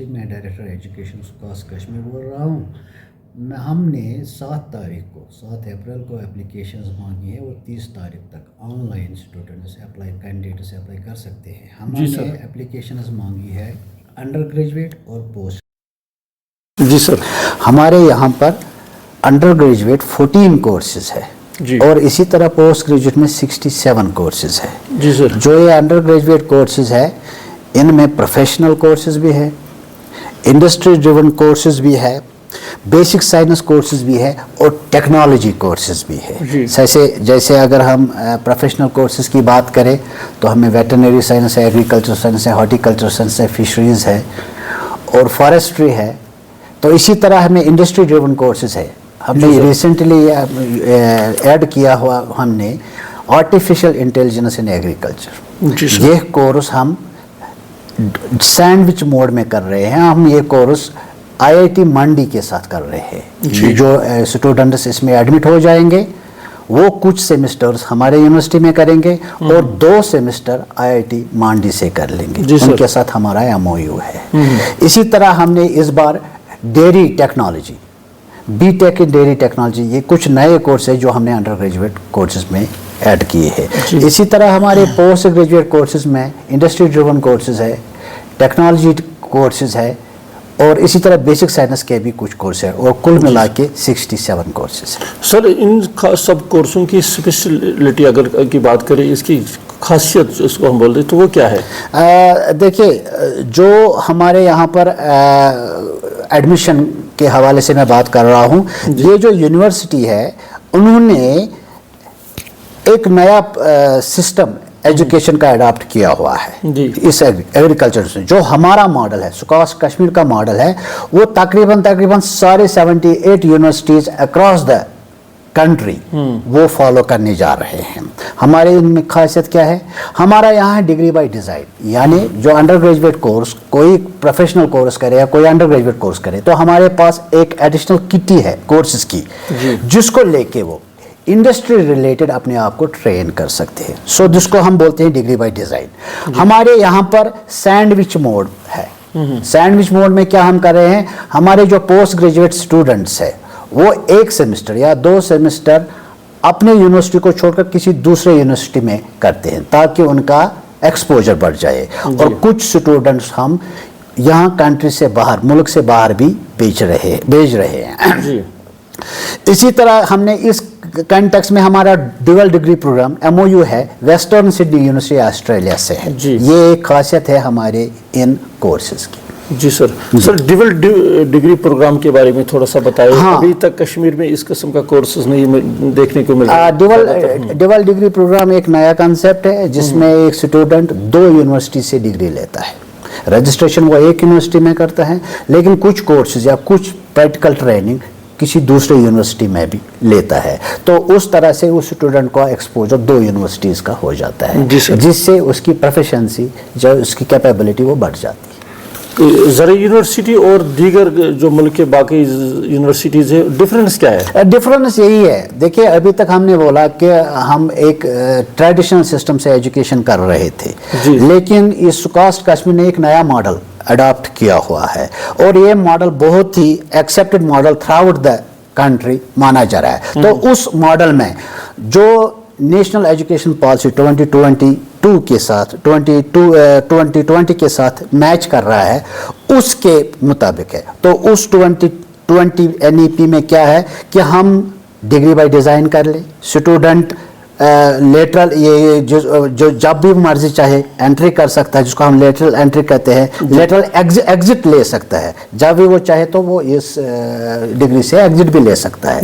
میں director education سکاس Kashmir بول رہا ہوں. ہم نے 7 اپریل کو اپلیکیشنز مانگی ہے اور 30 تاریخ تک on line students candidates apply کر سکتے ہیں. ہم نے اپلیکیشنز مانگی ہے انڈر گریجویٹ اور پوسٹ. جی سر. ہمارے یہاں پر انڈر گریجویٹ 14 کورسز ہے جی. اور اسی طرح پوسٹ گریجویٹ میں 67 کورسز ہے. جی سر. جو یہ انڈر گریجویٹ کورسز ہے ان میں پروفیشنل کورسز بھی ہے, انڈسٹری ڈریون کورسز بھی ہے, بیسک سائنس کورسز بھی ہے اور ٹیکنالوجی کورسز بھی ہے. جیسے اگر ہم پروفیشنل کورسز کی بات کریں تو ہمیں ویٹرنری سائنس ہے, ایگریکلچر سائنس ہے, ہارٹیکلچر سائنس ہے, فشریز ہے اور فارسٹری ہے. تو اسی طرح ہمیں انڈسٹری ڈریون کورسز ہے. ہم نے ریسنٹلی ایڈ کیا ہوا ہم نے آرٹیفیشیل انٹیلیجنس ان ایگریکلچر. یہ کورس ہم سینڈوچ موڈ میں کر رہے ہیں. ہم یہ کورس IIT منڈی کے ساتھ کر رہے ہیں. جو اسٹوڈنٹس اس میں ایڈمٹ ہو جائیں گے وہ کچھ سیمسٹرز ہمارے یونیورسٹی میں کریں گے اور 2 سیمسٹر IIT مانڈی سے کر لیں گے. ان کے ساتھ ہمارا MOU ہے. اسی طرح ہم نے اس بار dairy technology, B tech in dairy technology, یہ کچھ نئے کورس ہے جو ہم نے انڈر گریجویٹ کورسز میں ایڈ کیے ہیں. اسی طرح ہمارے پوسٹ گریجویٹ کورسز میں انڈسٹری ڈریون کورسز ہے, ٹیکنالوجی کورسز ہے اور اسی طرح بیسک سائنس کے بھی کچھ کورس ہے اور کل ملا کے 67 کورسز ہیں. سر ان سب کورسوں کی اسپیشلٹی اگر کی بات کریں, اس کی خاصیت اس کو ہم بول دیں تو وہ کیا ہے؟ دیکھیے, جو ہمارے یہاں پر ایڈمیشن کے حوالے سے میں بات کر رہا ہوں, یہ جو یونیورسٹی ہے انہوں نے ایک نیا سسٹم ایجوکیشن کا اڈاپٹ کیا ہوا ہے اس ایگریکلچر سے. جو ہمارا ماڈل ہے, سکاس کشمیر کا ماڈل ہے, وہ تقریباً سارے 78 یونیورسٹیز اکراس دا کنٹری وہ فالو کرنے جا رہے ہیں. ہمارے ان میں خاصیت کیا ہے, ہمارا یہاں ہے ڈگری بائی ڈیزائن. یعنی جو انڈر گریجویٹ کورس کوئی پروفیشنل کورس کرے یا کوئی انڈر گریجویٹ کورس کرے تو ہمارے پاس ایک ایڈیشنل کٹی ہے کورسز کی, جس کو لے کے وہ انڈسٹری ریلیٹڈ اپنے آپ کو ٹرین کر سکتے ہیں. جس کو ہم بولتے ہیں ڈگری بائی ڈیزائن. ہمارے یہاں پر سینڈوچ موڈ ہے. سینڈوچ موڈ میں کیا ہم کر رہے ہیں, ہمارے جو پوسٹ گریجویٹ اسٹوڈنٹس ہے وہ 1 سیمسٹر یا 2 سیمسٹر اپنے یونیورسٹی کو چھوڑ کر کسی دوسرے یونیورسٹی میں کرتے ہیں تاکہ ان کا ایکسپوجر بڑھ جائے. اور کچھ اسٹوڈنٹس ہم یہاں کنٹری سے باہر, ملک سے باہر بھی بھیج رہے ہیں. اسی طرح ہم نے اس کنٹیکس میں ہمارا ڈیول ڈگری پروگرام MOU ہے ویسٹرن سڈنی یونیورسٹی آسٹریلیا سے ہے. یہ ایک خاصیت ہے ہمارے ان کورسز کی. جی سر. سر ڈیول ڈگری پروگرام کے بارے میں تھوڑا سا بتائیں. ابھی تک کشمیر میں اس قسم کا کورسز نہیں دیکھنے کو ملا. ڈیول ڈگری پروگرام ایک نیا کنسیپٹ ہے جس میں ایک اسٹوڈنٹ 2 یونیورسٹی سے ڈگری لیتا ہے. رجسٹریشن وہ ایک یونیورسٹی میں کرتا ہے, لیکن کچھ کورسز یا کچھ پریکٹیکل ٹریننگ کسی دوسرے یونیورسٹی میں بھی لیتا ہے. تو اس طرح سے اس اسٹوڈنٹ کا ایکسپوجر 2 یونیورسٹیز کا ہو جاتا ہے, جس سے اس کی پروفیشنسی جو اس کی کیپیبلٹی وہ بڑھ جاتی ہے. زرعی یونیورسٹی اور دیگر جو ملک کے باقی یونیورسٹیز ہیں, ڈفرینس کیا ہے؟ ڈفرینس یہی ہے, دیکھیے ابھی تک ہم نے بولا کہ ہم ایک ٹریڈیشنل سسٹم سے ایجوکیشن کر رہے تھے, لیکن اس سکاس کشمیر نے ایک نیا ماڈل اڈاپٹ کیا ہوا ہے اور یہ ماڈل بہت ہی accepted model throughout the country مانا جا رہا ہے. تو اس ماڈل میں جو نیشنل ایجوکیشن پالیسی 2022 کے ساتھ 2020 کے ساتھ میچ کر رہا ہے اس کے مطابق ہے. تو اس 2020 NEP میں کیا ہے کہ ہم ڈگری بائی ڈیزائن کر لیں, اسٹوڈنٹ لیٹرل یہ جو جب بھی مرضی چاہے انٹری کر سکتا ہے, جس کو ہم لیٹرل انٹری کہتے ہیں. لیٹرل ایگزٹ لے سکتا ہے, جب بھی وہ چاہے تو وہ اس ڈگری سے ایگزٹ بھی لے سکتا ہے.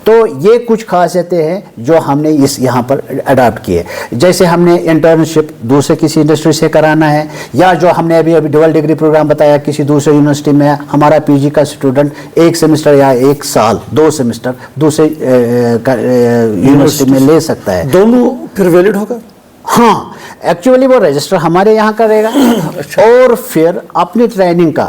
تو یہ کچھ خاصیتیں ہیں جو ہم نے یہاں پر اڈاپٹ کیے. جیسے ہم نے انٹرنشپ دوسرے کسی انڈسٹری سے کرانا ہے, یا جو ہم نے ابھی ڈیول ڈگری پروگرام بتایا کسی دوسرے یونیورسٹی میں ہمارا PG کا اسٹوڈنٹ 1 سیمسٹر یا 1 سال 2 سیمسٹر دوسرے یونیورسٹی میں لے سکتا ہے. دونوں پھر ویلڈ ہوگا؟ ہاں, ایکچولی وہ رجسٹر ہمارے یہاں کرے گا اور پھر اپنی ٹریننگ کا